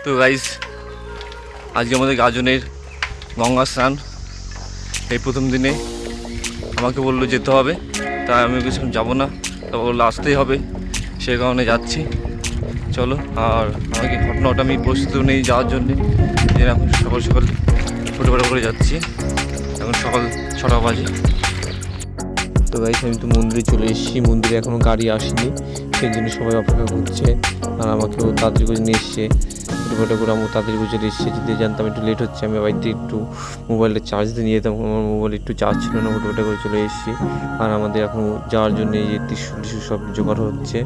তো গাইস, আজকে আমাদের গাজনের গঙ্গা স্নান। এই প্রথম দিনে আমাকে বললো যেতে হবে, তাই আমি কিছু যাবো না, তা বললো আসতেই হবে, সে কারণে যাচ্ছি। চলো, আর আমাকে ঘটনাটা আমি প্রস্তুত নেই যাওয়ার জন্যে, যে এখন সকাল সকাল ছোটোখাটো করে যাচ্ছি। এখন সকাল 6টা বাজে। তো গাইস, আমি তো মন্দিরে চলে এসেছি, মন্দিরে এখনও গাড়ি আসেনি, সেই জন্য সবাই অপেক্ষা করছে। আর আমাকেও তাড়াতাড়ি করে নিয়ে এসছে, ছোটোখাটো করে আমার তাড়াতাড়ি করে চলে এসছে। যদি জানতাম একটু লেট হচ্ছে, আমি বাড়িতে একটু মোবাইলটা চার্জ দিয়ে নিয়ে যেতাম, আমার মোবাইল একটু চার্জ ছিল না, ছোটোখাটো করে চলে এসেছি। আর আমাদের এখন যাওয়ার জন্য এই যে ত্রিশূল সব জোগাড় হচ্ছে,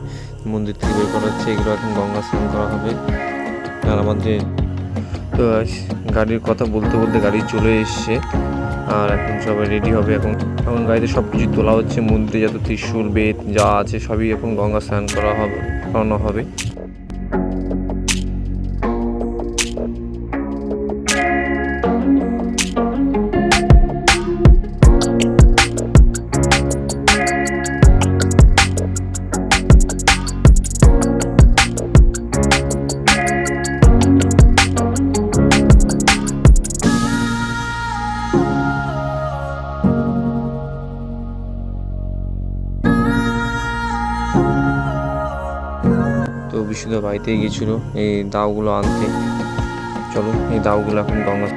মন্দির থেকে বের করা হচ্ছে, এগুলো এখন গঙ্গা স্নান করা হবে। আর আমাদের তো গাড়ির কথা বলতে বলতে গাড়ি চলে এসছে, আর এখন সবাই রেডি হবে। এখন গাড়িতে সব কিছু তোলা হচ্ছে, মন্দিরে যত ত্রিশূল বেদ যা আছে সবই এখন গঙ্গা স্নান করানো হবে। তো বিশুদ্ধ বাড়িতে গিয়েছিল এই দাওগুলো আনতে। চলো, এই দাওগুলো এখন গঙ্গা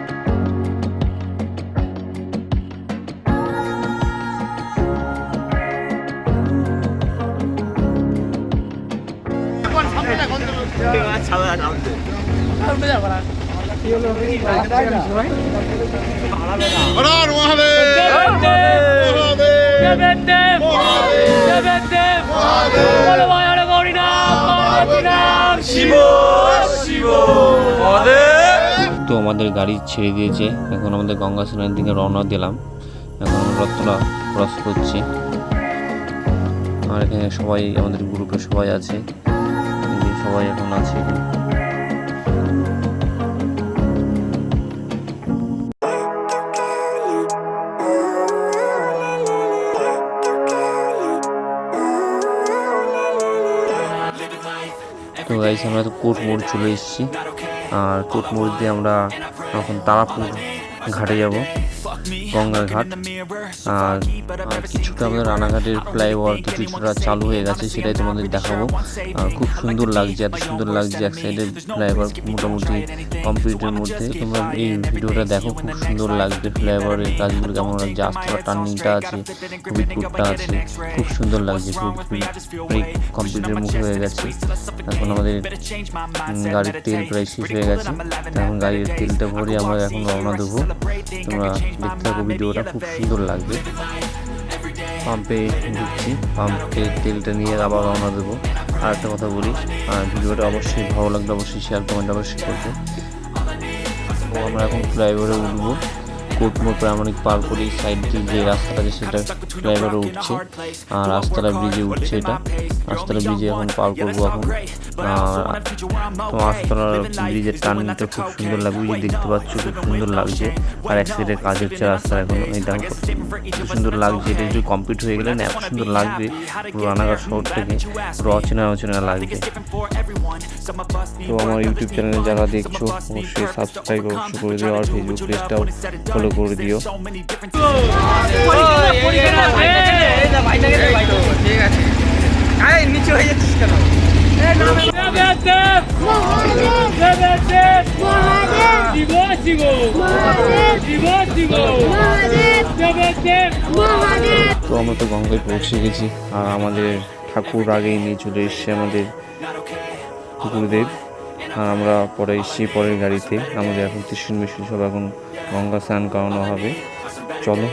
তো আমাদের গাড়ি ছেড়ে দিয়েছে, এখন আমাদের গঙ্গা স্নানের দিকে রওনা দিলাম। এখন আমরা রথটা ক্রস করছি, আর এখানে সবাই আমাদের গ্রুপে সবাই আছে, সবাই এখন আছে। তো গাইস, আমরা তো কোট মোড় চলে এসেছি, আর কোট মোড় দিয়ে আমরা এখন তারাপুর ঘাটে যাব, গঙ্গার ঘাট। আর কিছুটা আমাদের রানাঘাটের ফ্লাইওভার কিছুটা চালু হয়ে গেছে, সেটাই তোমাদের দেখাবো। খুব সুন্দর লাগছে, এত সুন্দর লাগছে, এক সাইডের ফ্লাইওভার মোটামুটি কমপ্লিটের মধ্যে। তোমরা এই ভিডিওটা দেখো, খুব সুন্দর লাগবে ফ্লাইওভারের কাজগুলো কেমন লাগছে, আস্তে টার্নিংটা আছে, খুবই টুকটা আছে, খুব সুন্দর লাগছে, খুব কমপ্লিটের মুখে হয়ে গেছে। এখন আমাদের গাড়ির তেল প্রায় শেষ হয়ে গেছে, এখন গাড়ির তেলটা ভরে আমরা এখন রওনা দেবো। তোমরা দেখতে থাকো ভিডিওটা, খুব সুন্দর লাগবে। পাম্পে ঢুকছি, পাম্পে তেলটা নিয়ে আবার রওনা দেবো। আর একটা কথা বলি, আর ভিডিওটা অবশ্যই ভালো লাগলে অবশ্যই শেয়ার কমেন্ট অবশ্যই করবে। তো আমরা এখন ফ্লাইওভারে উঠবো, কোট মোড় প্রামাণিক পার করে সাইড দিয়ে যে রাস্তাটা আছে সেটা ফ্লাইওভারে উঠছে, আর রাস্তাটা ব্রিজে উঠছে। এটা রাস্তাটা ব্রিজে এখন পার করবো এখন। আর রাস্তার ব্রিজের টার্নিংটা খুব সুন্দর লাগবে, যে দেখতে পাচ্ছ খুব সুন্দর লাগছে। আর এক সাইডে কাজ হচ্ছে রাস্তা, এখন এটা খুব সুন্দর লাগছে। এটা যদি কমপ্লিট হয়ে গেলে না এত সুন্দর লাগবে, পুরো রানাঘাট শহর থেকে পুরো অচেনা লাগবে। তো আমার ইউটিউব চ্যানেলে যারা দেখছো অবশ্যই সাবস্ক্রাইব অবশ্যই করে দিও, আর ফেসবুক পেজটাও ফলো করে দিও। তো আমরা তো গঙ্গায় পৌঁছে গেছি, আর আমাদের ঠাকুর আগেই নিয়ে চলে এসছে আমাদের ঠাকুরদেব। আর আমরা পরে এসেছি পরের গাড়িতে। আমাদের এখন ত্রিশূল মিশূল সব এখন গঙ্গা স্নান করানো হবে। চলো,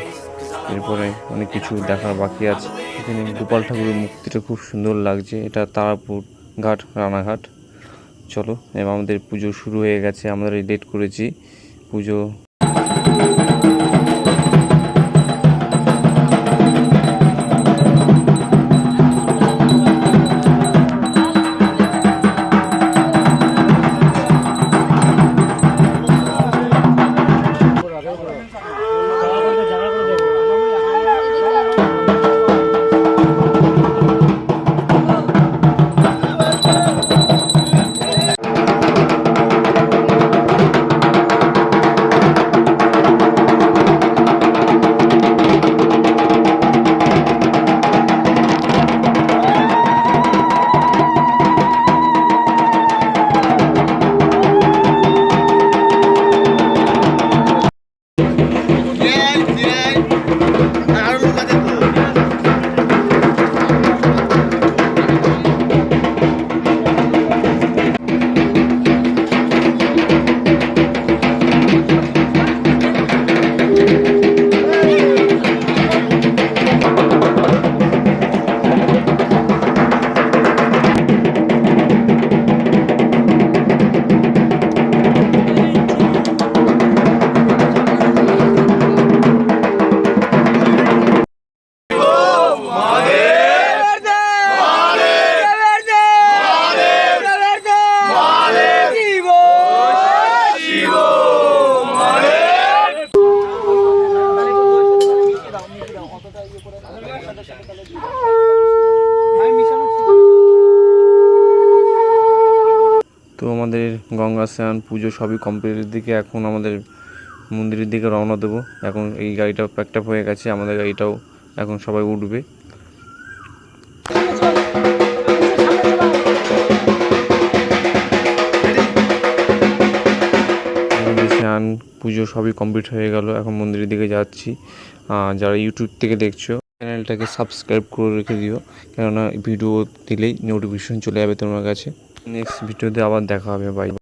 এরপরে অনেক কিছু দেখার বাকি আছে। এখানে গোপাল ঠাকুরের মূর্তিটা খুব সুন্দর লাগছে, এটা তারাপুর ঘাট, রানাঘাট। চলো, এবং আমাদের পুজো শুরু হয়ে গেছে, আমরা লেট করেছি পুজো। তো আমাদের গঙ্গা স্নান পুজো সবই কমপ্লিটের দিকে এখন আমাদের মন্দিরের দিকে রওনা দেবো। এখন এই গাড়িটাও প্যাকড আপ হয়ে গেছে, আমাদের গাড়িটাও এখন সবাই উঠবে। স্নান পুজো সবই কমপ্লিট হয়ে গেল, এখন মন্দিরের দিকে যাচ্ছি। যারা ইউটিউব থেকে দেখছো চ্যানেলটাকে সাবস্ক্রাইব করে রেখে দিও, কেননা ভিডিও দিলেই নোটিফিকেশন চলে যাবে তোমার কাছে। নেক্সট ভিডিওতে আবার দেখা হবে, বাই।